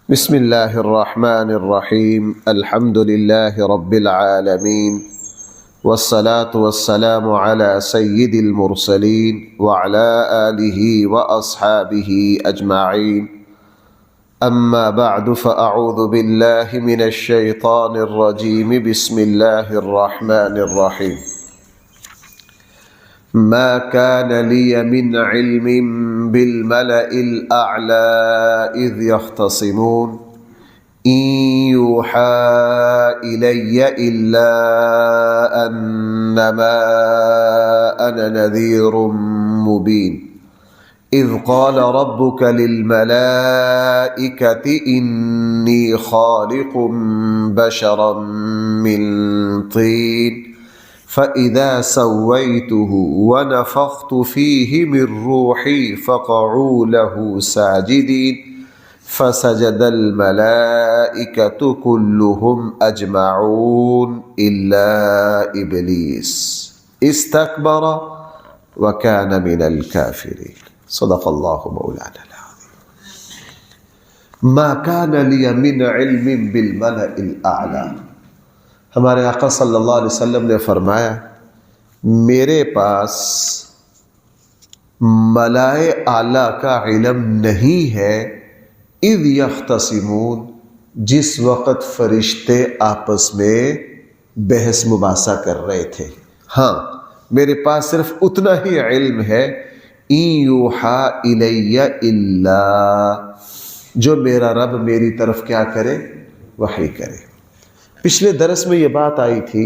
بسم اللہ الرحمن الرحیم الحمد للہ رب العالمین والصلاة والسلام علی سید المرسلین وعلی آلہ واصحابہ اجمعین اما بعد فاعوذ باللہ من الشیطان الرجیم بسم اللہ الرحمن الرحیم ما كان لي من علم بالملأ الأعلى إذ يختصمون إن يوحى إلي إلا أنما أنا نذير مبين إذ قال ربك للملائكة إني خالق بشرا من طين فَإِذَا سَوَّيْتُهُ وَنَفَخْتُ فِيهِ مِنْ رُوحِي فَقَعُوا لَهُ سَاجِدِينَ فَسَجَدَ الْمَلَائِكَةُ كُلُّهُمْ أَجْمَعُونَ إِلَّا إِبْلِيسَ اسْتَكْبَرَ وَكَانَ مِنَ الْكَافِرِينَ صدق اللہ مولانا العظیم۔ مَا كَانَ لِيَ مِنْ عِلْمٍ بِالْمَلَئِ الْأَعْلَى، ہمارے آقا صلی اللہ علیہ وسلم نے فرمایا میرے پاس ملائے اعلیٰ کا علم نہیں ہے اذ یختصمون، جس وقت فرشتے آپس میں بحث مباحثہ کر رہے تھے۔ ہاں میرے پاس صرف اتنا ہی علم ہے ان یوحا الی الا، جو میرا رب میری طرف کیا کرے، وحی کرے۔ پچھلے درس میں یہ بات آئی تھی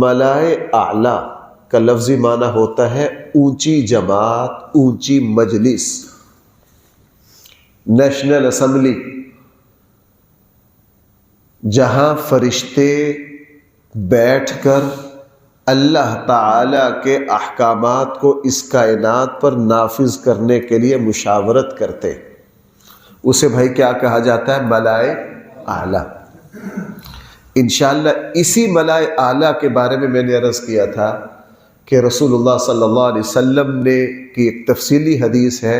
ملائے اعلیٰ کا لفظی معنی ہوتا ہے اونچی جماعت، اونچی مجلس، نیشنل اسمبلی، جہاں فرشتے بیٹھ کر اللہ تعالی کے احکامات کو اس کائنات پر نافذ کرنے کے لیے مشاورت کرتے، اسے بھائی کیا کہا جاتا ہے، ملائے اعلیٰ۔ انشاءاللہ اسی ملائے اعلیٰ کے بارے میں نے عرض کیا تھا کہ رسول اللہ صلی اللہ علیہ وسلم نے کی ایک تفصیلی حدیث ہے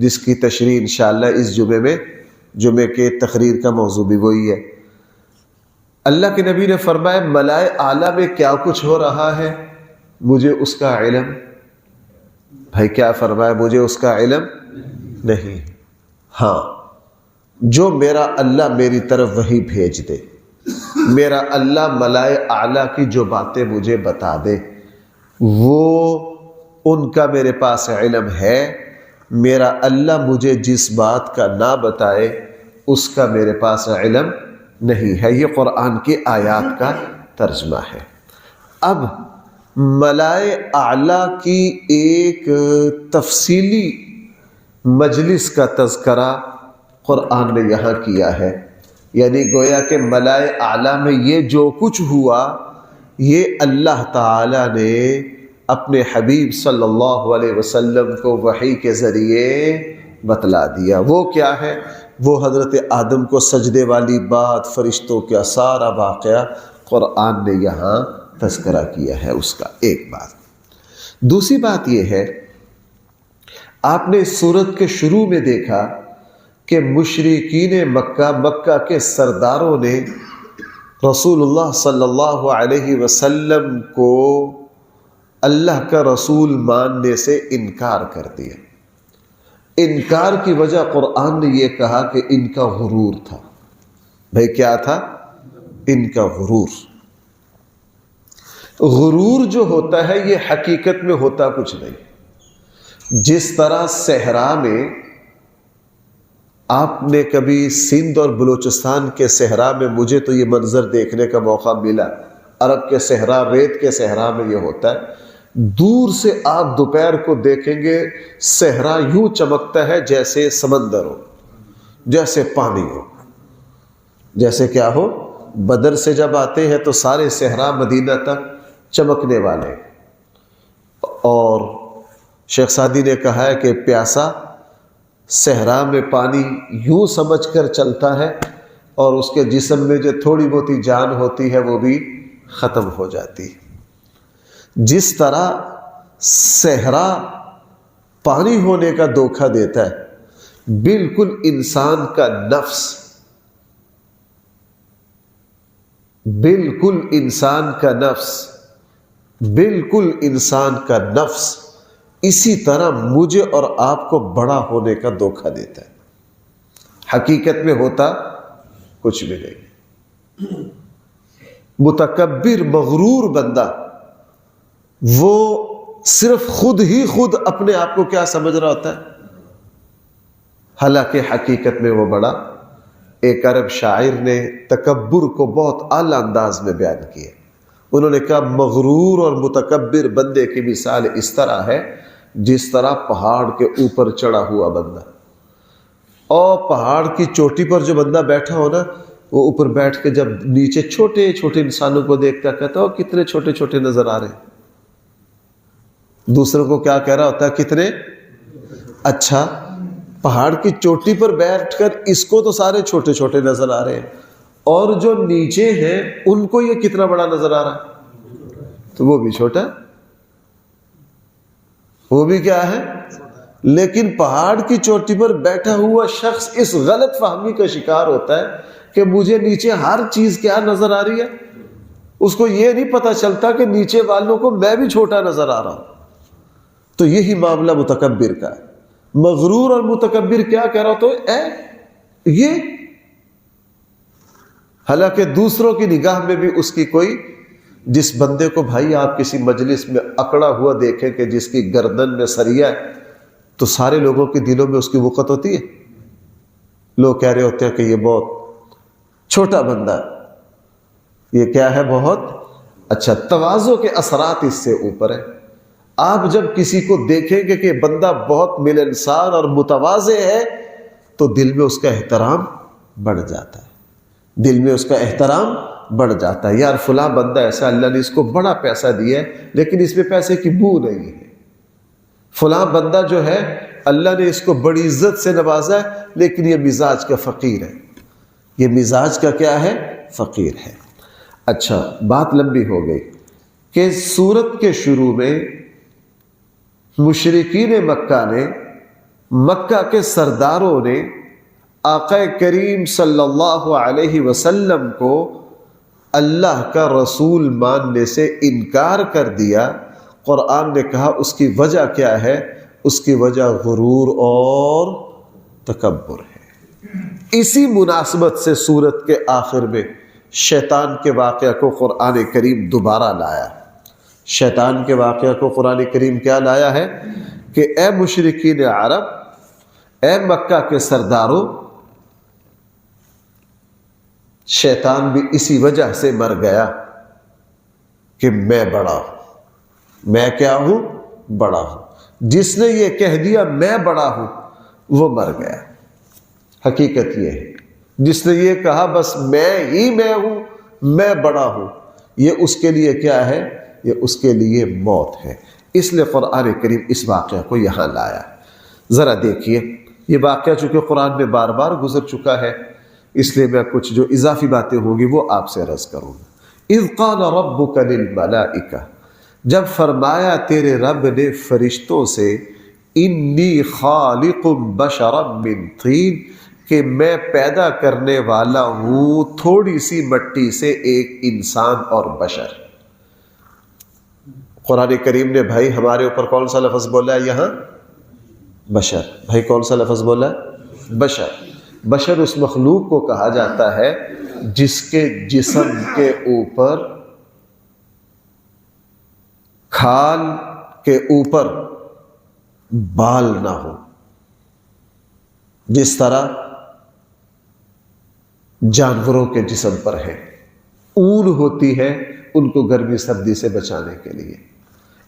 جس کی تشریح انشاءاللہ اس جمعے کے تقریر کا موضوع بھی وہی ہے۔ اللہ کے نبی نے فرمایا ملائے اعلیٰ میں کیا کچھ ہو رہا ہے مجھے اس کا علم، بھائی کیا فرمایا، مجھے اس کا علم نہیں، ہاں جو میرا اللہ میری طرف وحی بھیج دے، میرا اللہ ملائے اعلیٰ کی جو باتیں مجھے بتا دے وہ ان کا میرے پاس علم ہے، میرا اللہ مجھے جس بات کا نہ بتائے اس کا میرے پاس علم نہیں ہے۔ یہ قرآن کی آیات کا ترجمہ ہے۔ اب ملائے اعلیٰ کی ایک تفصیلی مجلس کا تذکرہ قرآن نے یہاں کیا ہے، یعنی گویا کہ ملائے اعلیٰ میں یہ جو کچھ ہوا یہ اللہ تعالیٰ نے اپنے حبیب صلی اللہ علیہ وسلم کو وحی کے ذریعے بتلا دیا۔ وہ کیا ہے، وہ حضرت آدم کو سجدے والی بات، فرشتوں کا سارا واقعہ قرآن نے یہاں تذکرہ کیا ہے اس کا۔ ایک بات، دوسری بات یہ ہے آپ نے اس سورت کے شروع میں دیکھا کہ مشرکین مکہ کے سرداروں نے رسول اللہ صلی اللہ علیہ وسلم کو اللہ کا رسول ماننے سے انکار کر دیا۔ انکار کی وجہ قرآن نے یہ کہا کہ ان کا غرور تھا۔ بھائی کیا تھا، ان کا غرور۔ غرور جو ہوتا ہے یہ حقیقت میں ہوتا کچھ نہیں۔ جس طرح صحرا میں آپ نے کبھی سندھ اور بلوچستان کے صحرا میں، مجھے تو یہ منظر دیکھنے کا موقع ملا، عرب کے صحرا، ریت کے صحرا میں یہ ہوتا ہے، دور سے آپ دوپہر کو دیکھیں گے صحرا یوں چمکتا ہے جیسے سمندر ہو، جیسے پانی ہو، جیسے کیا ہو، بدر سے جب آتے ہیں تو سارے صحرا مدینہ تک چمکنے والے۔ اور شیخ سعدی نے کہا ہے کہ پیاسا صحرا میں پانی یوں سمجھ کر چلتا ہے اور اس کے جسم میں جو تھوڑی بہت جان ہوتی ہے وہ بھی ختم ہو جاتی۔ جس طرح صحرا پانی ہونے کا دھوکہ دیتا ہے بالکل انسان کا نفس، بالکل انسان کا نفس، بالکل انسان کا نفس اسی طرح مجھے اور آپ کو بڑا ہونے کا دھوکہ دیتا ہے، حقیقت میں ہوتا کچھ بھی نہیں۔ متکبر مغرور بندہ وہ صرف خود ہی خود اپنے آپ کو کیا سمجھ رہا ہوتا ہے، حالانکہ حقیقت میں وہ بڑا۔ ایک عرب شاعر نے تکبر کو بہت اعلیٰ انداز میں بیان کیا، انہوں نے کہا مغرور اور متکبر بندے کی مثال اس طرح ہے جس طرح پہاڑ کے اوپر چڑھا ہوا بندہ، اور پہاڑ کی چوٹی پر جو بندہ بیٹھا ہو نا، وہ اوپر بیٹھ کے جب نیچے چھوٹے چھوٹے انسانوں کو دیکھتا کہتا ہو کتنے چھوٹے چھوٹے نظر آ رہے ہیں، دوسروں کو کیا کہہ رہا ہوتا ہے، کتنے اچھا، پہاڑ کی چوٹی پر بیٹھ کر اس کو تو سارے چھوٹے چھوٹے نظر آ رہے ہیں، اور جو نیچے ہیں ان کو یہ کتنا بڑا نظر آ رہا ہے، تو وہ بھی چھوٹا، وہ بھی کیا ہے۔ لیکن پہاڑ کی چوٹی پر بیٹھا ہوا شخص اس غلط فہمی کا شکار ہوتا ہے کہ مجھے نیچے ہر چیز کیا نظر آ رہی ہے، اس کو یہ نہیں پتا چلتا کہ نیچے والوں کو میں بھی چھوٹا نظر آ رہا ہوں۔ تو یہی معاملہ متکبر کا ہے۔ مغرور اور متکبر کیا کہہ رہا تو یہ، حالانکہ دوسروں کی نگاہ میں بھی اس کی کوئی، جس بندے کو بھائی آپ کسی مجلس میں اکڑا ہوا دیکھیں کہ جس کی گردن میں سریا ہے، تو سارے لوگوں کے دلوں میں اس کی وقت ہوتی ہے، لوگ کہہ رہے ہوتے ہیں کہ یہ بہت چھوٹا بندہ ہے، یہ کیا ہے، بہت اچھا۔ تواضع کے اثرات اس سے اوپر ہے۔ آپ جب کسی کو دیکھیں گے کہ بندہ بہت ملنسار اور متواضع ہے، تو دل میں اس کا احترام بڑھ جاتا ہے، دل میں اس کا احترام بڑھ جاتا ہے۔ یار فلاں بندہ ایسا، اللہ نے اس کو بڑا پیسہ دیا ہے لیکن اس میں پیسے کی بو نہیں ہے۔ فلاں بندہ جو ہے اللہ نے اس کو بڑی عزت سے نوازا ہے لیکن یہ مزاج کا فقیر ہے، یہ مزاج کا کیا ہے، فقیر ہے۔ اچھا، بات لمبی ہو گئی کہ سورت کے شروع میں مشرکین مکہ نے، مکہ کے سرداروں نے آقا کریم صلی اللہ علیہ وسلم کو اللہ کا رسول ماننے سے انکار کر دیا۔ قرآن نے کہا اس کی وجہ کیا ہے، اس کی وجہ غرور اور تکبر ہے۔ اسی مناسبت سے سورت کے آخر میں شیطان کے واقعہ کو قرآن کریم دوبارہ لایا۔ شیطان کے واقعہ کو قرآن کریم کیا لایا ہے کہ اے مشرکین عرب، اے مکہ کے سرداروں، شیطان بھی اسی وجہ سے مر گیا کہ میں بڑا ہوں، میں کیا ہوں، بڑا ہوں۔ جس نے یہ کہہ دیا میں بڑا ہوں وہ مر گیا۔ حقیقت یہ ہے، جس نے یہ کہا بس میں ہی میں ہوں، میں بڑا ہوں، یہ اس کے لیے کیا ہے، یہ اس کے لیے موت ہے۔ اس لیے قرآن کریم اس واقعہ کو یہاں لایا۔ ذرا دیکھیے، یہ واقعہ چونکہ قرآن میں بار بار گزر چکا ہے، اس لیے میں کچھ جو اضافی باتیں ہوں گی وہ آپ سے عرض کروں گا۔ اذ قال ربک للملائکہ، جب فرمایا تیرے رب نے فرشتوں سے، انی خالق بشرا من طین، کہ میں پیدا کرنے والا ہوں تھوڑی سی مٹی سے ایک انسان اور بشر۔ قرآن کریم نے بھائی ہمارے اوپر کون سا لفظ بولا ہے یہاں، بشر۔ بھائی کون سا لفظ بولا ہے، بشر۔ بشر اس مخلوق کو کہا جاتا ہے جس کے جسم کے اوپر، کھال کے اوپر بال نہ ہو، جس طرح جانوروں کے جسم پر ہے، اون ہوتی ہے ان کو گرمی سردی سے بچانے کے لیے۔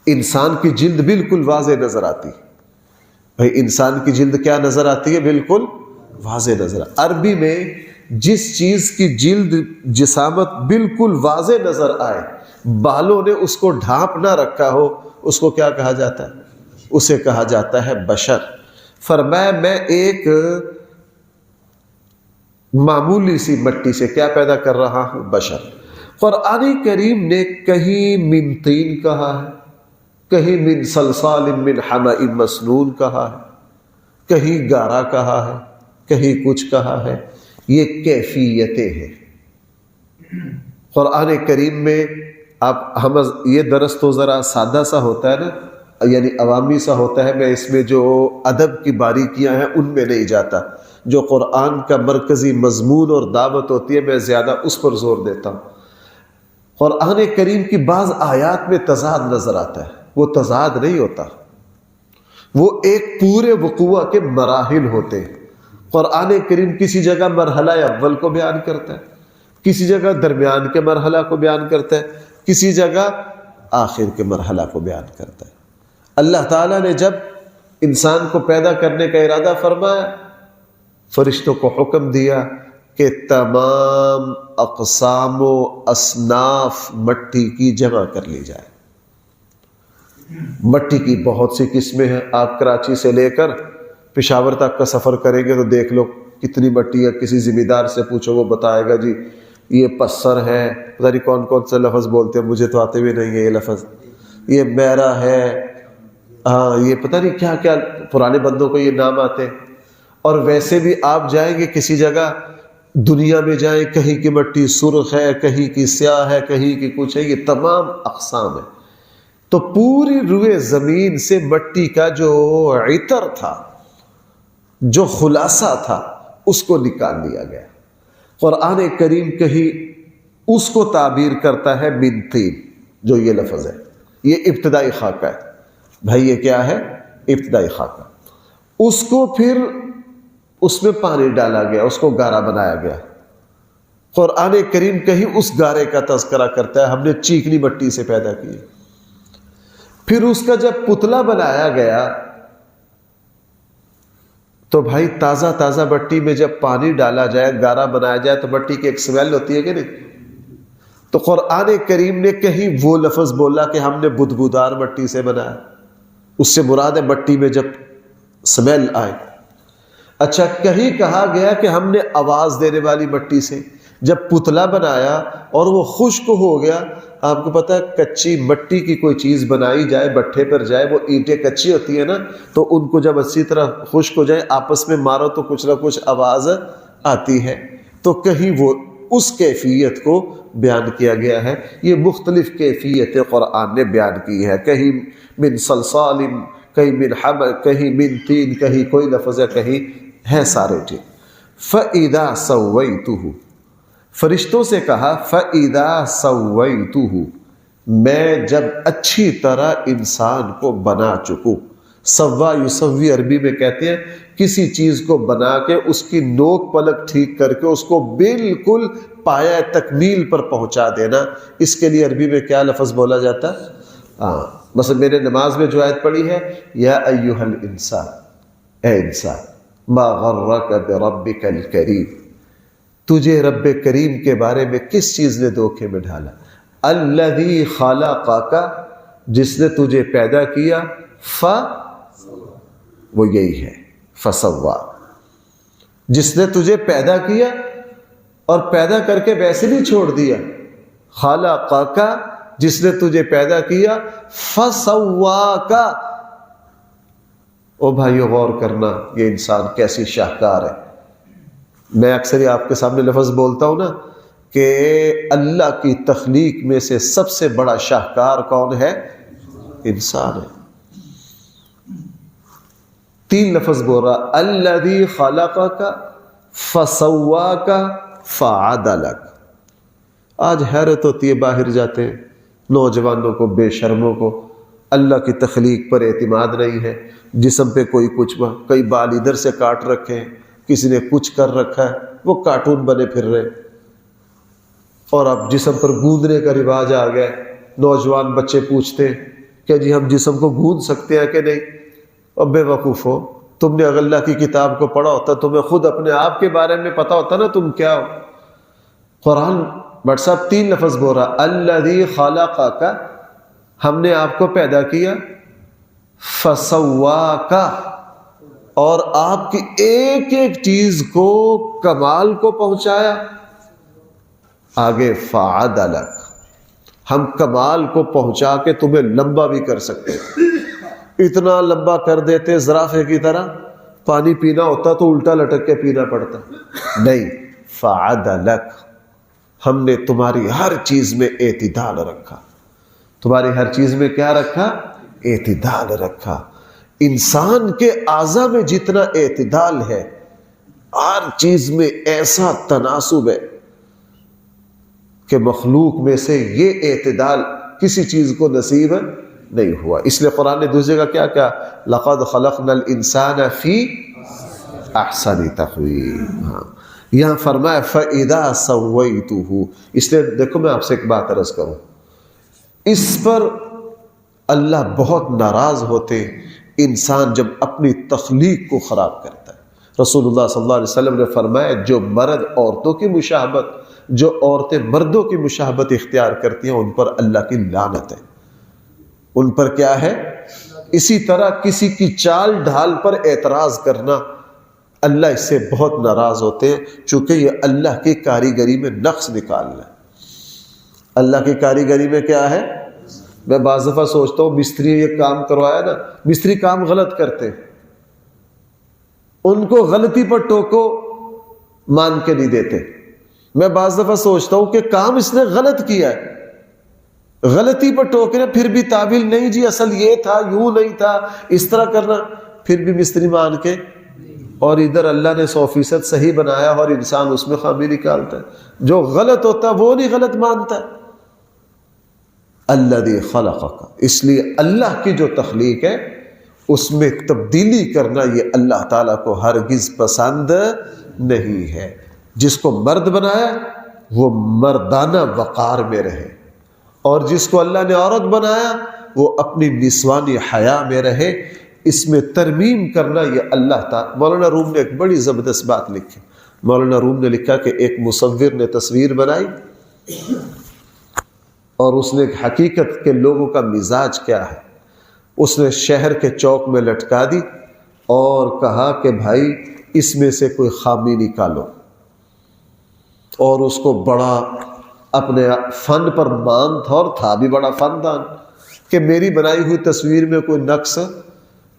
انسان کی جلد بالکل واضح نظر آتی ہے، بھائی انسان کی جلد کیا نظر آتی ہے، بالکل واضح نظر۔ عربی میں جس چیز کی جلد جسامت بالکل واضح نظر آئے، بالوں نے اس کو ڈھانپ نہ رکھا ہو، اس کو کیا کہا جاتا ہے، اسے کہا جاتا ہے بشر۔ فرمایا میں ایک معمولی سی مٹی سے کیا پیدا کر رہا ہوں، بشر۔ قرآن کریم نے کہیں من طین کہا ہے، کہیں من صلصال من حمأ مسنون کہا ہے، کہیں گارا کہا ہے، کہیں کچھ کہا ہے، یہ کیفیتیں ہیں۔ قرآن کریم میں ہم یہ درس تو ذرا سادہ سا ہوتا ہے نا، یعنی عوامی سا ہوتا ہے، میں اس میں جو ادب کی باریکیاں ہیں ان میں نہیں جاتا۔ جو قرآن کا مرکزی مضمون اور دعوت ہوتی ہے میں زیادہ اس پر زور دیتا ہوں۔ قرآن کریم کی بعض آیات میں تضاد نظر آتا ہے، وہ تضاد نہیں ہوتا، وہ ایک پورے وقوع کے مراحل ہوتے ہیں۔ قرآن کریم کسی جگہ مرحلہ اول کو بیان کرتا ہے، کسی جگہ درمیان کے مرحلہ کو بیان کرتا ہے، کسی جگہ آخر کے مرحلہ کو بیان کرتا ہے۔ اللہ تعالیٰ نے جب انسان کو پیدا کرنے کا ارادہ فرمایا، فرشتوں کو حکم دیا کہ تمام اقسام و اصناف مٹی کی جمع کر لی جائے۔ مٹی کی بہت سی قسمیں ہیں، آپ کراچی سے لے کر پشاور تک کا سفر کریں گے تو دیکھ لو کتنی مٹی ہے، کسی ذمہ دار سے پوچھو وہ بتائے گا جی یہ پسر ہے، پتہ نہیں کون کون سے لفظ بولتے ہیں، مجھے تو آتے بھی نہیں ہے یہ لفظ، یہ میرا ہے، ہاں یہ پتہ نہیں کیا کیا پرانے بندوں کو یہ نام آتے ہیں۔ اور ویسے بھی آپ جائیں گے کسی جگہ دنیا میں جائیں، کہیں کی مٹی سرخ ہے، کہیں کی سیاہ ہے، کہیں کی کچھ ہے، یہ تمام اقسام ہے۔ تو پوری روئے زمین سے مٹی کا جو عطر تھا، جو خلاصہ تھا، اس کو نکال لیا گیا۔ قرآن کریم کہیں اس کو تعبیر کرتا ہے من طین، جو یہ لفظ ہے، یہ ابتدائی خاکہ ہے بھائی، یہ کیا ہے؟ ابتدائی خاکہ۔ اس کو پھر اس میں پانی ڈالا گیا، اس کو گارا بنایا گیا۔ قرآن کریم کہیں اس گارے کا تذکرہ کرتا ہے، ہم نے چیکنی مٹی سے پیدا کی۔ پھر اس کا جب پتلا بنایا گیا تو بھائی تازہ تازہ مٹی میں جب پانی ڈالا جائے، گارا بنایا جائے تو مٹی کی ایک سمیل ہوتی ہے کہ نہیں؟ تو قرآن کریم نے کہیں وہ لفظ بولا کہ ہم نے بدبودار مٹی سے بنایا، اس سے مراد ہے مٹی میں جب سمیل آئے۔ اچھا، کہیں کہا گیا کہ ہم نے آواز دینے والی مٹی سے جب پتلا بنایا اور وہ خشک ہو گیا۔ آپ کو پتہ ہے کچی مٹی کی کوئی چیز بنائی جائے، بٹھے پر جائے، وہ اینٹیں کچی ہوتی ہیں نا، تو ان کو جب اچھی طرح خشک ہو جائے آپس میں مارو تو کچھ نہ کچھ آواز آتی ہے۔ تو کہیں وہ اس کیفیت کو بیان کیا گیا ہے۔ یہ مختلف کیفیتیں قرآن نے بیان کی ہے، کہیں من صلصال، کہیں من حمأ، کہیں من طین، کہیں کوئی لفظ ہے، کہیں ہے سارے ٹھیک۔ فَإِذَا سَوَّيْتُهُ، فرشتوں سے کہا فَإِذَا سَوَّيْتُهُ، میں جب اچھی طرح انسان کو بنا چکوں۔ سوا یسوی عربی میں کہتے ہیں کسی چیز کو بنا کے اس کی نوک پلک ٹھیک کر کے اس کو بالکل پایہ تکمیل پر پہنچا دینا، اس کے لیے عربی میں کیا لفظ بولا جاتا ہے؟ مثلا میں نے نماز میں جو آیت پڑھی ہے، یا ایھا الانسان، اے انسان، ما غرک بربک الکریم، تجھے رب کریم کے بارے میں کس چیز نے دھوکے میں ڈالا؟ الذی خلقک، جس نے تجھے پیدا کیا، وہ یہی ہے فسوا، جس نے تجھے پیدا کیا اور پیدا کر کے ویسے نہیں چھوڑ دیا۔ خلقک، جس نے تجھے پیدا کیا، فسواک۔ او بھائیو غور کرنا، یہ انسان کیسی شاہکار ہے۔ میں اکثر ہی آپ کے سامنے لفظ بولتا ہوں نا کہ اللہ کی تخلیق میں سے سب سے بڑا شاہکار کون ہے؟ انسان ہے۔ 3 لفظ بول رہا، الذی خلقک فسواک فعدلک۔ آج حیرت ہوتی ہے، باہر جاتے ہیں نوجوانوں کو، بے شرموں کو اللہ کی تخلیق پر اعتماد نہیں ہے۔ جسم پہ کوئی کچھ، کئی بال ادھر سے کاٹ رکھے ہیں، کسی نے کچھ کر رکھا ہے، وہ کارٹون بنے پھر رہے۔ اور اب جسم پر گوندنے کا رواج آ گیا ہے۔ نوجوان بچے پوچھتے ہیں کہ جی ہم جسم کو گوند سکتے ہیں کہ نہیں؟ اور بے وقوف ہو، تم نے اگر اللہ کی کتاب کو پڑھا ہوتا تمہیں خود اپنے آپ کے بارے میں پتا ہوتا نا تم کیا ہو۔ قرآن بٹ صاحب 3 لفظ بول رہا، الذی خلقک، ہم نے آپ کو پیدا کیا، فسواک، اور آپ کی ایک ایک چیز کو کمال کو پہنچایا، آگے فعدلک، ہم کمال کو پہنچا کے تمہیں لمبا بھی کر سکتے، اتنا لمبا کر دیتے زرافے کی طرح پانی پینا ہوتا تو الٹا لٹک کے پینا پڑتا. نہیں، فعدلک، ہم نے تمہاری ہر چیز میں اعتدال رکھا. تمہاری ہر چیز میں کیا رکھا؟ اعتدال رکھا. انسان کے اعضاء میں جتنا اعتدال ہے، ہر چیز میں ایسا تناسب ہے کہ مخلوق میں سے یہ اعتدال کسی چیز کو نصیب نہیں ہوا. اس لیے قرآن نے دوسری جگہ کیا کہا؟ لَقَدْ خَلَقْنَا الْإِنسَانَ فِي أَحْسَنِ تَقْوِيمٍ. ہاں، یہاں فرمایا فَإِذَا سَوَّيْتُهُ. اس لیے دیکھو میں آپ سے ایک بات عرض کروں، اس پر اللہ بہت ناراض ہوتے انسان جب اپنی تخلیق کو خراب کرتا ہے. رسول اللہ صلی اللہ علیہ وسلم نے فرمایا جو مرد عورتوں کی مشابہت، جو عورتیں مردوں کی مشابہت اختیار کرتی ہیں، ان پر اللہ کی لعنت ہے. ان پر کیا ہے؟ اسی طرح کسی کی چال ڈھال پر اعتراض کرنا، اللہ اس سے بہت ناراض ہوتے ہیں، چونکہ یہ اللہ کی کاریگری میں نقص نکالنا ہے. اللہ کی کاریگری میں کیا ہے؟ میں بعض دفعہ سوچتا ہوں مستری یہ کام کروایا نا، مستری کام غلط کرتے ہیں، ان کو غلطی پر ٹوکو مان کے نہیں دیتے. میں بعض دفعہ سوچتا ہوں کہ کام اس نے غلط کیا ہے، غلطی پر ٹوکنا، پھر بھی تعبیل نہیں جی اصل یہ تھا، یوں نہیں تھا، اس طرح کرنا، پھر بھی مستری مان کے، اور ادھر اللہ نے 100% صحیح بنایا اور انسان اس میں خامی نکالتا ہے. جو غلط ہوتا ہے وہ نہیں غلط مانتا ہے. الذی خلقک، اس لیے اللہ کی جو تخلیق ہے اس میں تبدیلی کرنا یہ اللہ تعالیٰ کو ہرگز پسند نہیں ہے. جس کو مرد بنایا وہ مردانہ وقار میں رہے، اور جس کو اللہ نے عورت بنایا وہ اپنی نسوانی حیا میں رہے. اس میں ترمیم کرنا یہ اللہ تعالیٰ. مولانا روم نے ایک بڑی زبردست بات لکھی. مولانا روم نے لکھا کہ ایک مصور نے تصویر بنائی اور اس نے حقیقت کے لوگوں کا مزاج کیا ہے اس نے شہر کے چوک میں لٹکا دی اور کہا کہ بھائی اس میں سے کوئی خامی نکالو. اور اس کو بڑا اپنے فن پر مان تھا، اور تھا بھی بڑا فندان، کہ میری بنائی ہوئی تصویر میں کوئی نقص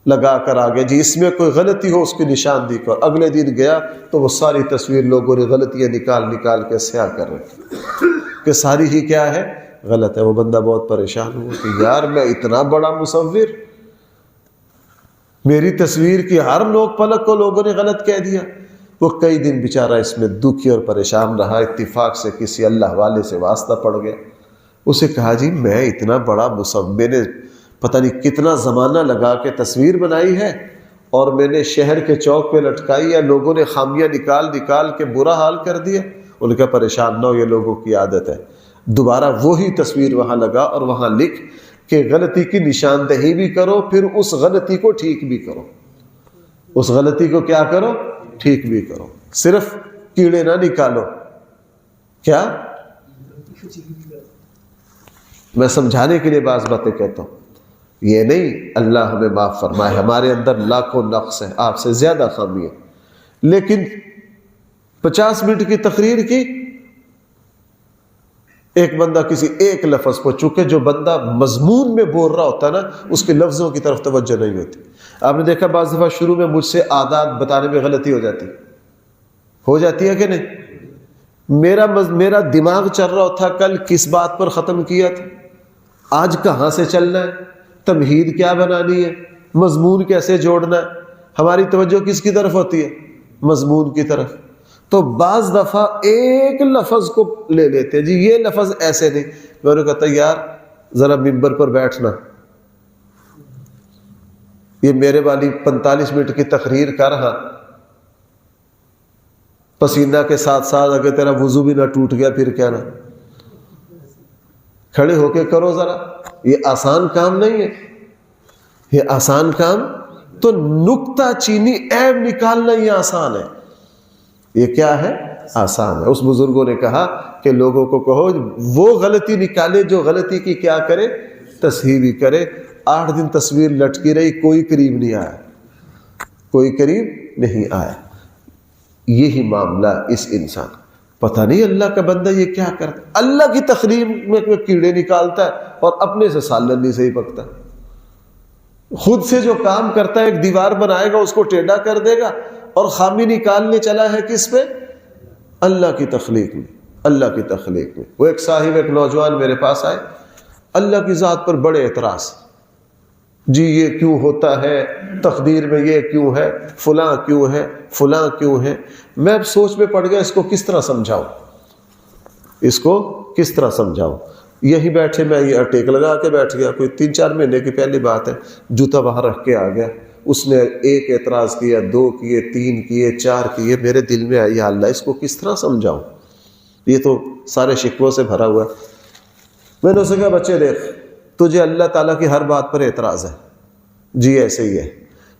لگا کر آگے جی اس میں کوئی غلطی ہو اس کی نشاندہی کر. اگلے دن گیا تو وہ ساری تصویر لوگوں نے غلطیاں نکال نکال کے سیاہ کر رکھی کہ ساری ہی کیا ہے؟ غلط ہے. وہ بندہ بہت پریشان ہوا کہ یار میں اتنا بڑا مصور، میری تصویر کی ہر نوک پلک کو لوگوں نے غلط کہہ دیا. وہ کئی دن بیچارہ اس میں دکھی اور پریشان رہا. اتفاق سے کسی اللہ والے سے واسطہ پڑ گیا. اسے کہا جی میں اتنا بڑا مصور، میں نے پتہ نہیں کتنا زمانہ لگا کے تصویر بنائی ہے اور میں نے شہر کے چوک پہ لٹکائی ہے، لوگوں نے خامیاں نکال نکال کے برا حال کر دیا. ان کا پریشان نہ ہو، یہ لوگوں کی عادت ہے. دوبارہ وہی تصویر وہاں لگا اور وہاں لکھ کہ غلطی کی نشاندہی بھی کرو، پھر اس غلطی کو ٹھیک بھی کرو. اس غلطی کو کیا کرو؟ ٹھیک بھی کرو. صرف کیڑے نہ نکالو. کیا؟ میں سمجھانے کے لیے بعض باتیں کہتا ہوں، یہ نہیں اللہ ہمیں معاف فرمائے، ہمارے اندر لاکھوں نقص ہیں، آپ سے زیادہ خامی ہے، لیکن 50 منٹ کی تقریر کی، ایک بندہ کسی ایک لفظ کو، چونکہ جو بندہ مضمون میں بول رہا ہوتا ہے نا اس کے لفظوں کی طرف توجہ نہیں ہوتی. آپ نے دیکھا بعض دفعہ شروع میں مجھ سے عادات بتانے میں غلطی ہو جاتی ہے کہ نہیں؟ میرا دماغ چل رہا تھا کل کس بات پر ختم کیا تھا، آج کہاں سے چلنا ہے، تمہید کیا بنانی ہے، مضمون کیسے جوڑنا ہے. ہماری توجہ کس کی طرف ہوتی ہے؟ مضمون کی طرف. تو بعض دفعہ ایک لفظ کو لے لیتے جی یہ لفظ ایسے نہیں. میں نے کہتا یار ذرا ممبر پر بیٹھنا، یہ میرے والی 45 منٹ کی تقریر کر رہا، پسینہ کے ساتھ ساتھ اگر تیرا وضو بھی نہ ٹوٹ گیا پھر کیا نا، کھڑے ہو کے کرو ذرا. یہ آسان کام نہیں ہے، یہ آسان کام تو نکتہ چینی عیب نکالنا یہ آسان ہے. یہ کیا ہے؟ آسان ہے. اس بزرگوں نے کہا کہ لوگوں کو کہو وہ غلطی نکالے جو غلطی کی کیا کرے؟ تصحیح بھی کرے. 8 دن تصویر لٹکی رہی، کوئی قریب نہیں آیا، کوئی قریب نہیں آیا. یہی معاملہ اس انسان، پتہ نہیں اللہ کا بندہ یہ کیا کرتا، اللہ کی تخلیق میں کیڑے نکالتا ہے اور اپنے سے سالن نہیں صحیح پکتا. خود سے جو کام کرتا ہے ایک دیوار بنائے گا اس کو ٹیڑھا کر دے گا، اور خامی نکالنے چلا ہے کس پہ؟ اللہ کی تخلیق میں، اللہ کی تخلیق میں۔ وہ ایک صاحب، ایک نوجوان میرے پاس آئے، اللہ کی ذات پر بڑے اعتراض، جی یہ کیوں ہوتا ہے، تقدیر میں یہ کیوں ہے، فلاں کیوں ہے، فلاں کیوں ہے۔ میں اب سوچ میں پڑ گیا اس کو کس طرح سمجھاؤں، اس کو کس طرح سمجھاؤں۔ یہی بیٹھے میں یہ ٹیک لگا کے بیٹھ گیا، کوئی 3-4 مہینے کی پہلی بات ہے، جوتا باہر رکھ کے آ گیا۔ اس نے ایک اعتراض کیا، 2 کیے، 3 کیے، 4 کیے۔ میرے دل میں آئی، یا اللہ اس کو کس طرح سمجھاؤں، یہ تو سارے شکووں سے بھرا ہوا ہے۔ میں نے اسے کہا بچے دیکھ، تجھے اللہ تعالیٰ کی ہر بات پر اعتراض ہے، جی ایسے ہی ہے۔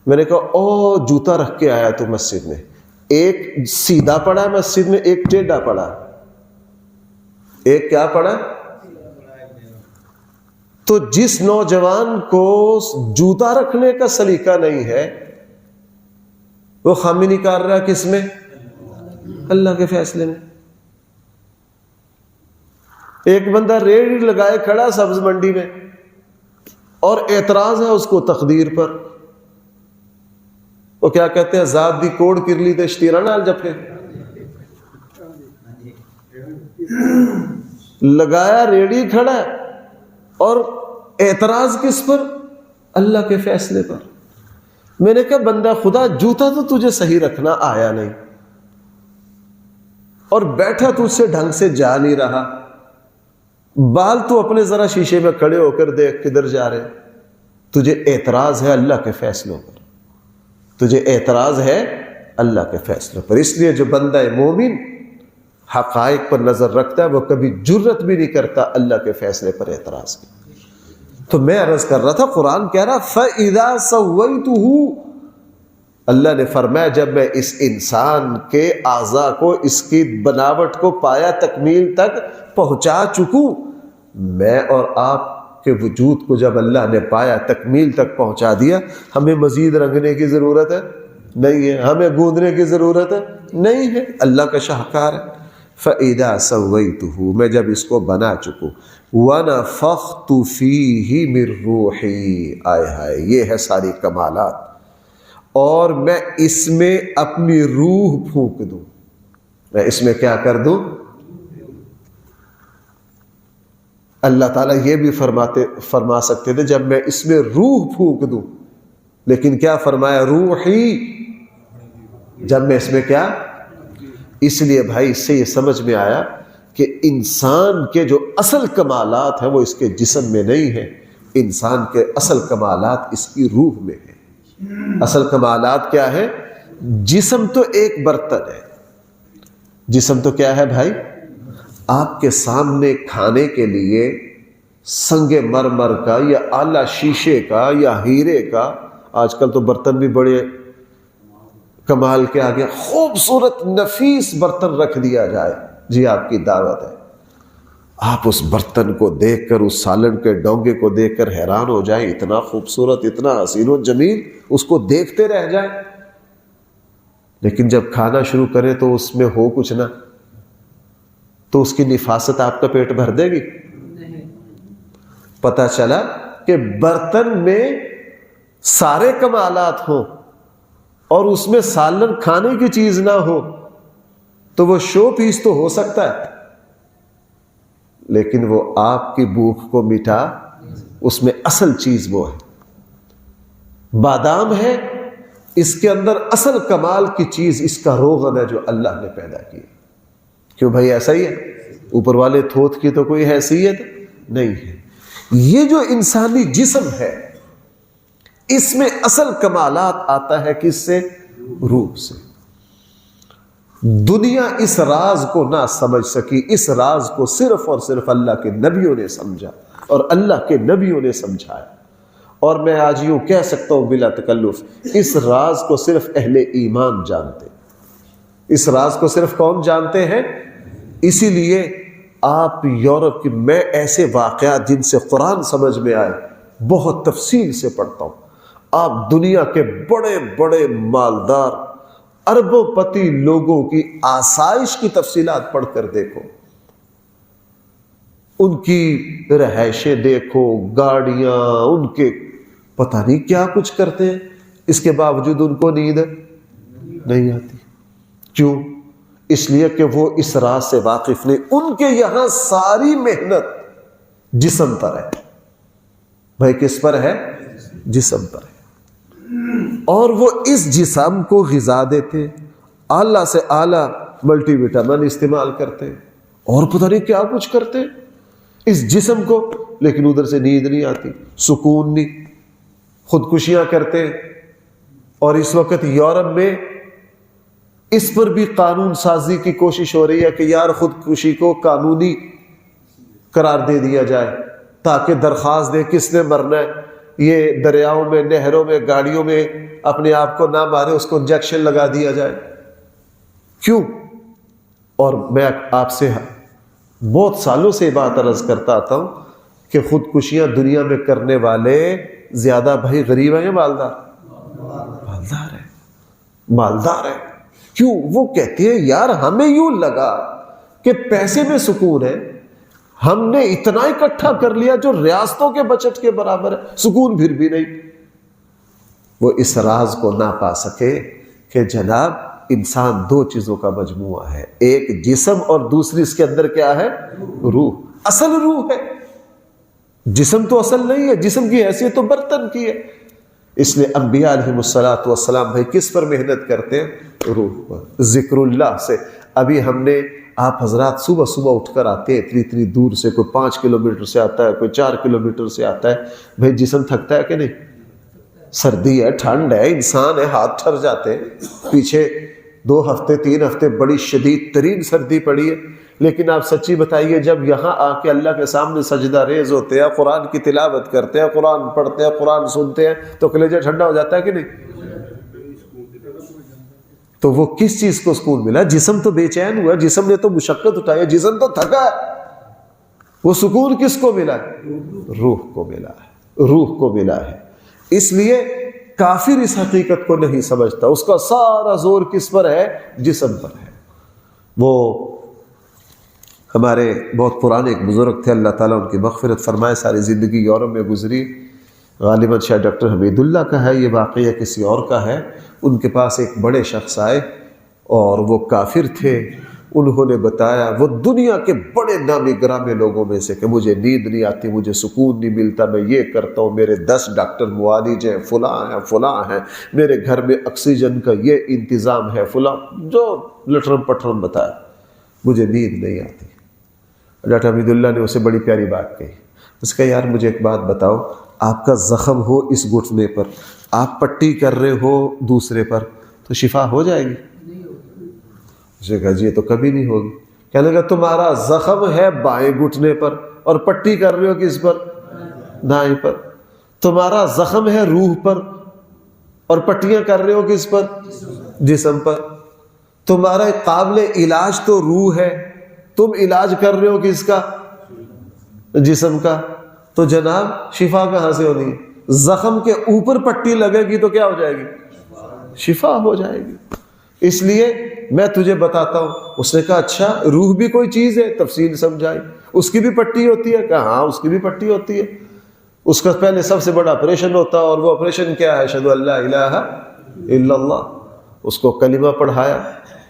میں نے کہا او جوتا رکھ کے آیا تو مسجد میں، ایک سیدھا پڑا ہے مسجد میں، ایک ٹیڑھا پڑا، ایک کیا پڑا؟ تو جس نوجوان کو جوتا رکھنے کا سلیقہ نہیں ہے وہ خامی نکال رہا ہے کس میں؟ اللہ کے فیصلے میں۔ ایک بندہ ریڑھی لگائے کھڑا سبز منڈی میں اور اعتراض ہے اس کو تقدیر پر، وہ کیا کہتے ہیں، ذات دی کوڑ کرلی تے شتیرا نال جپے، لگایا ریڑھی کھڑا ہے اور اعتراض کس پر؟ اللہ کے فیصلے پر۔ میں نے کہا بندہ خدا، جوتا تو تجھے صحیح رکھنا آیا نہیں، اور بیٹھا تجھ سے ڈھنگ سے جا نہیں رہا، بال تو اپنے ذرا شیشے میں کھڑے ہو کر دیکھ کدھر جا رہے، تجھے اعتراض ہے اللہ کے فیصلوں پر، تجھے اعتراض ہے اللہ کے فیصلوں پر۔ اس لیے جو بندہ مومن حقائق پر نظر رکھتا ہے وہ کبھی جرت بھی نہیں کرتا اللہ کے فیصلے پر اعتراض کی۔ تو میں عرض کر رہا تھا، قرآن کہہ رہا فَإِذَا سَوَّيْتُهُ، اللہ نے فرمایا جب میں اس انسان کے اعضاء کو، اس کی بناوٹ کو پایا تکمیل تک پہنچا چکوں، میں اور آپ کے وجود کو جب اللہ نے پایا تکمیل تک پہنچا دیا، ہمیں مزید رنگنے کی ضرورت ہے نہیں ہے، ہمیں گوندنے کی ضرورت ہے نہیں ہے، اللہ کا شاہکار ہے۔ فَإِذَا سَوَّيْتُهُ، میں جب اس کو بنا چکوں، وَنَفَخْتُ فِيهِ مِن رُوحِي، آئے ہائے یہ ہے ساری کمالات، اور میں اس میں اپنی روح پھونک دوں، میں اس میں کیا کر دوں؟ اللہ تعالیٰ یہ بھی فرما سکتے تھے جب میں اس میں روح پھونک دوں، لیکن کیا فرمایا؟ روحی، جب میں اس میں کیا؟ اس لیے بھائی اس سے یہ سمجھ میں آیا کہ انسان کے جو اصل کمالات ہیں وہ اس کے جسم میں نہیں ہیں، انسان کے اصل کمالات اس کی روح میں ہیں۔ اصل کمالات کیا ہے؟ جسم تو ایک برتن ہے، جسم تو کیا ہے بھائی؟ آپ کے سامنے کھانے کے لیے سنگ مرمر کا یا اعلیٰ شیشے کا یا ہیرے کا، آج کل تو برتن بھی بڑے کمال کے آگے خوبصورت نفیس برتن رکھ دیا جائے، جی آپ کی دعوت ہے، آپ اس برتن کو دیکھ کر، اس سالن کے ڈونگے کو دیکھ کر حیران ہو جائیں، اتنا خوبصورت، اتنا حسین و جمیل، اس کو دیکھتے رہ جائیں، لیکن جب کھانا شروع کریں تو اس میں ہو کچھ نہ، تو اس کی نفاست آپ کا پیٹ بھر دے گی؟ پتہ چلا کہ برتن میں سارے کمالات ہوں اور اس میں سالن کھانے کی چیز نہ ہو تو وہ شو پیس تو ہو سکتا ہے، لیکن وہ آپ کی بھوک کو مٹا، اس میں اصل چیز وہ ہے۔ بادام ہے، اس کے اندر اصل کمال کی چیز اس کا روغن ہے جو اللہ نے پیدا کیا۔ کیوں بھائی ایسا ہی ہے؟ اوپر والے تھوت کی تو کوئی حیثیت نہیں ہے۔ یہ جو انسانی جسم ہے اس میں اصل کمالات آتا ہے کس سے؟ روح سے۔ دنیا اس راز کو نہ سمجھ سکی، اس راز کو صرف اور صرف اللہ کے نبیوں نے سمجھا اور اللہ کے نبیوں نے سمجھایا، اور میں آج یوں کہہ سکتا ہوں بلا تکلف، اس راز کو صرف اہل ایمان جانتے، اس راز کو صرف کون جانتے ہیں؟ اسی لیے آپ یورپ کی، میں ایسے واقعات جن سے قرآن سمجھ میں آئے بہت تفصیل سے پڑھتا ہوں، آپ دنیا کے بڑے بڑے مالدار اربوں پتی لوگوں کی آسائش کی تفصیلات پڑھ کر دیکھو، ان کی رہائشیں دیکھو، گاڑیاں، ان کے پتہ نہیں کیا کچھ کرتے ہیں، اس کے باوجود ان کو نیند نہیں آتی. کیوں؟ اس لیے کہ وہ اس راز سے واقف نہیں. ان کے یہاں ساری محنت جسم پر ہے. بھائی کس پر ہے؟ جسم پر ہے. اور وہ اس جسم کو غذا دیتے، اعلیٰ سے اعلیٰ ملٹی وٹامن استعمال کرتے اور پتہ نہیں کیا کچھ کرتے اس جسم کو، لیکن ادھر سے نیند نہیں آتی، سکون نہیں. خودکشیاں کرتے. اور اس وقت یورپ میں اس پر بھی قانون سازی کی کوشش ہو رہی ہے کہ یار خودکشی کو قانونی قرار دے دیا جائے، تاکہ درخواست دے کس نے مرنا ہے، یہ دریاؤں میں، نہروں میں، گاڑیوں میں اپنے آپ کو نہ مارے، اس کو انجیکشن لگا دیا جائے. کیوں؟ اور میں آپ سے بہت سالوں سے بات عرض کرتا آتا ہوں کہ خودکشیاں دنیا میں کرنے والے زیادہ بھائی غریب ہیں یا مالدار؟ مالدار ہے. مالدار ہے. کیوں؟ وہ کہتے ہیں یار ہمیں یوں لگا کہ پیسے میں سکون ہے، ہم نے اتنا اکٹھا کر لیا جو ریاستوں کے بجٹ کے برابر ہے، سکون پھر بھی نہیں. وہ اس راز کو نہ پا سکے کہ جناب انسان دو چیزوں کا مجموعہ ہے، ایک جسم اور دوسری اس کے اندر کیا ہے؟ روح. اصل روح ہے، جسم تو اصل نہیں ہے. جسم کی حیثیت تو برتن کی ہے. اس لیے انبیاء علیہم الصلاۃ والسلام بھائی کس پر محنت کرتے ہیں؟ روح پر، ذکر اللہ سے. ابھی ہم نے آپ حضرات صبح صبح اٹھ کر آتے ہیں اتنی دور سے، کوئی 5 کلومیٹر سے آتا ہے، کوئی 4 کلومیٹر سے آتا ہے. بھائی جسم تھکتا ہے کہ نہیں؟ سردی ہے، ٹھنڈ ہے، انسان ہے، ہاتھ ٹھر جاتے ہیں. پیچھے 2 ہفتے 3 ہفتے بڑی شدید ترین سردی پڑی ہے، لیکن آپ سچی بتائیے جب یہاں آ کے اللہ کے سامنے سجدہ ریز ہوتے ہیں، قرآن کی تلاوت کرتے ہیں، قرآن پڑھتے ہیں، قرآن سنتے ہیں، تو کلیجہ ٹھنڈا ہو جاتا ہے کہ نہیں؟ تو وہ کس چیز کو سکون ملا؟ جسم تو بے چین ہوا، جسم نے تو مشقت اٹھائی، جسم تو تھکا ہے. وہ سکون کس کو ملا ہے؟ روح کو ملا ہے. روح کو ملا ہے. اس لیے کافر اس حقیقت کو نہیں سمجھتا، اس کا سارا زور کس پر ہے؟ جسم پر ہے. وہ ہمارے بہت پرانے ایک بزرگ تھے، اللہ تعالیٰ ان کی مغفرت فرمائے، ساری زندگی یورپ میں گزری. غالباً شاید ڈاکٹر حمید اللہ کا ہے یہ واقعہ، کسی اور کا ہے. ان کے پاس ایک بڑے شخص آئے اور وہ کافر تھے. انہوں نے بتایا وہ دنیا کے بڑے نامی گرامی لوگوں میں سے کہ مجھے نیند نہیں آتی، مجھے سکون نہیں ملتا، میں یہ کرتا ہوں، میرے 10 ڈاکٹر معالج ہیں، فلاں ہیں، میرے گھر میں آکسیجن کا یہ انتظام ہے، فلاں جو لٹرم پٹرم بتایا، مجھے نیند نہیں آتی. ڈاکٹر حمید اللہ نے اسے بڑی پیاری بات کہی. اس کا یار مجھے ایک بات بتاؤ، آپ کا زخم ہو اس گھٹنے پر، آپ پٹی کر رہے ہو دوسرے پر، تو شفا ہو جائے گی؟ اس نے کہا جی یہ تو کبھی نہیں ہوگی. کہنے لگا تمہارا زخم ہے بائیں گھٹنے پر اور پٹی کر رہے ہو کس پر؟ دائیں پر. تمہارا زخم ہے روح پر اور پٹیاں کر رہے ہو کس پر؟ جسم پر. تمہارا قابل علاج تو روح ہے، تم علاج کر رہے ہو کس کا؟ جسم کا. تو جناب شفا کہاں سے ہونی ہے؟ زخم کے اوپر پٹی لگے گی تو کیا ہو جائے گی؟ شفا ہو جائے گی. اس لیے میں تجھے بتاتا ہوں. اس نے کہا اچھا روح بھی کوئی چیز ہے؟ تفصیل سمجھائی. اس کی بھی پٹی ہوتی ہے؟ کہا ہاں اس کی بھی پٹی ہوتی ہے. اس کا پہلے سب سے بڑا آپریشن ہوتا ہے، اور وہ آپریشن کیا ہے؟ اشہدو ان لا الہ الا اللہ. اس کو کلمہ پڑھایا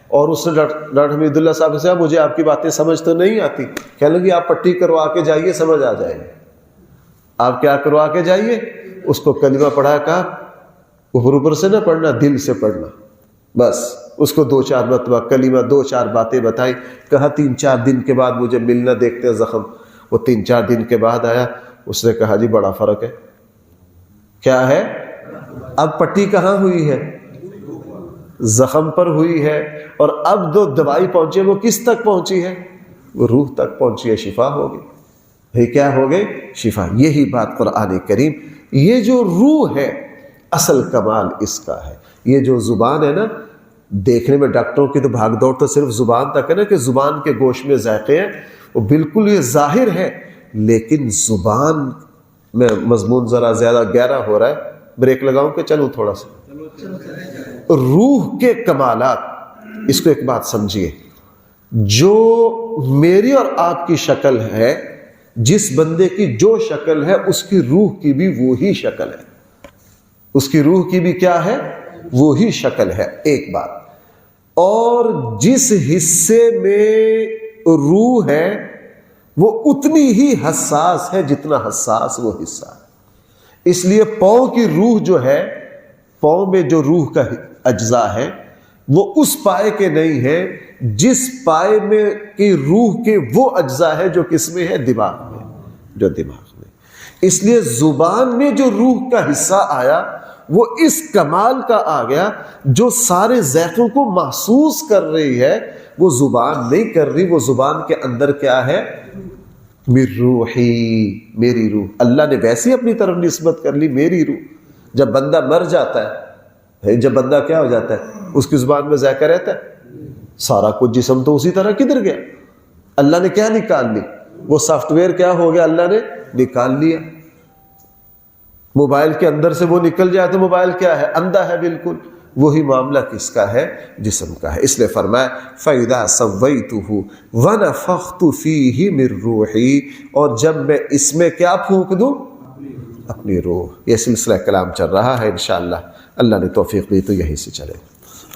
اور اس نے ڈاکٹر حمید اللہ صاحب سے کہا مجھے آپ کی باتیں سمجھ تو نہیں آتی. کہنے لگی آپ پٹی کروا کے جائیے، سمجھ آ جائے گی. آپ کیا کروا کے جائیے؟ اس کو کلمہ پڑھا. کہا اوپر سے نہ پڑھنا، دل سے پڑھنا. بس اس کو 2-4 مرتبہ کلمہ، 2-4 باتیں بتائی. کہا 3-4 دن کے بعد مجھے ملنا دیکھتے ہیں زخم. وہ 3-4 دن کے بعد آیا. اس نے کہا جی بڑا فرق ہے. کیا ہے؟ اب پٹی کہاں ہوئی ہے؟ زخم پر ہوئی ہے. اور اب جو دوائی پہنچے وہ کس تک پہنچی ہے؟ وہ روح تک پہنچی ہے. شفا ہوگی. بھئی کیا ہو گئی؟ شفا. یہی بات قرآن کریم، یہ جو روح ہے اصل کمال اس کا ہے. یہ جو زبان ہے نا، دیکھنے میں ڈاکٹروں کی تو بھاگ دوڑ تو صرف زبان تک ہے نا، کہ زبان کے گوشت میں ذائقے ہیں، وہ بالکل یہ ظاہر ہے. لیکن زبان میں مضمون ذرا زیادہ گہرا ہو رہا ہے، بریک لگاؤں کہ چلوں تھوڑا سا؟ روح کے کمالات، اس کو ایک بات سمجھیے، جو میری اور آپ کی شکل ہے، جس بندے کی جو شکل ہے اس کی روح کی بھی وہی شکل ہے. اس کی روح کی بھی کیا ہے؟ وہی شکل ہے. ایک بات. اور جس حصے میں روح ہے وہ اتنی ہی حساس ہے جتنا حساس وہ حصہ ہے. اس لیے پاؤں کی روح جو ہے، پاؤں میں جو روح کا اجزاء ہے وہ اس پائے کے نہیں ہے جس پائے میں کی روح کے وہ اجزاء ہے جو کس میں ہے؟ دماغ میں. جو دماغ میں. اس لیے زبان میں جو روح کا حصہ آیا وہ اس کمال کا آ گیا جو سارے ذائقوں کو محسوس کر رہی ہے، وہ زبان نہیں کر رہی. وہ زبان کے اندر کیا ہے؟ من روحی، میری روح. اللہ نے ویسے ہی اپنی طرف نسبت کر لی، میری روح. جب بندہ مر جاتا ہے، جب بندہ کیا ہو جاتا ہے، اس کی زبان میں ذائقہ رہتا ہے؟ سارا کچھ جسم تو اسی طرح کدھر گیا؟ اللہ نے کیا نکال لی؟ وہ سافٹ ویئر کیا ہو گیا؟ اللہ نے نکال لیا. موبائل کے اندر سے وہ نکل جائے تو موبائل کیا ہے؟ اندھا ہے بالکل. وہی معاملہ کس کا ہے؟ جسم کا ہے. اس لیے فرمایا فَإِذَا سَوَّيْتُهُ وَنَفَخْتُ فِيهِ مِن رُوحِي، اور جب میں اس میں کیا پھونک دوں؟ اپنی روح. یہ سلسلہ کلام چل رہا ہے انشاءاللہ. اللہ نے توفیق دی تو یہی سے چلے.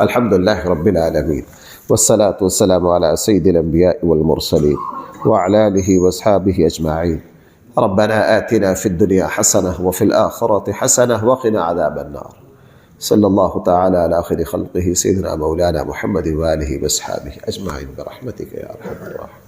الحمدللہ رب العالمین والصلاة والسلام على سید الانبیاء والمرسلین وعلى آلہ واصحابہ اجمعین. ربنا آتنا في الدنيا حسنة وفي الآخرة حسنة وقنا عذاب النار. صلی اللہ تعالی علی خیر خلقہ سیدنا مولانا محمد وآلہ واصحابہ اجمعین برحمتک یا ارحم الراحمین.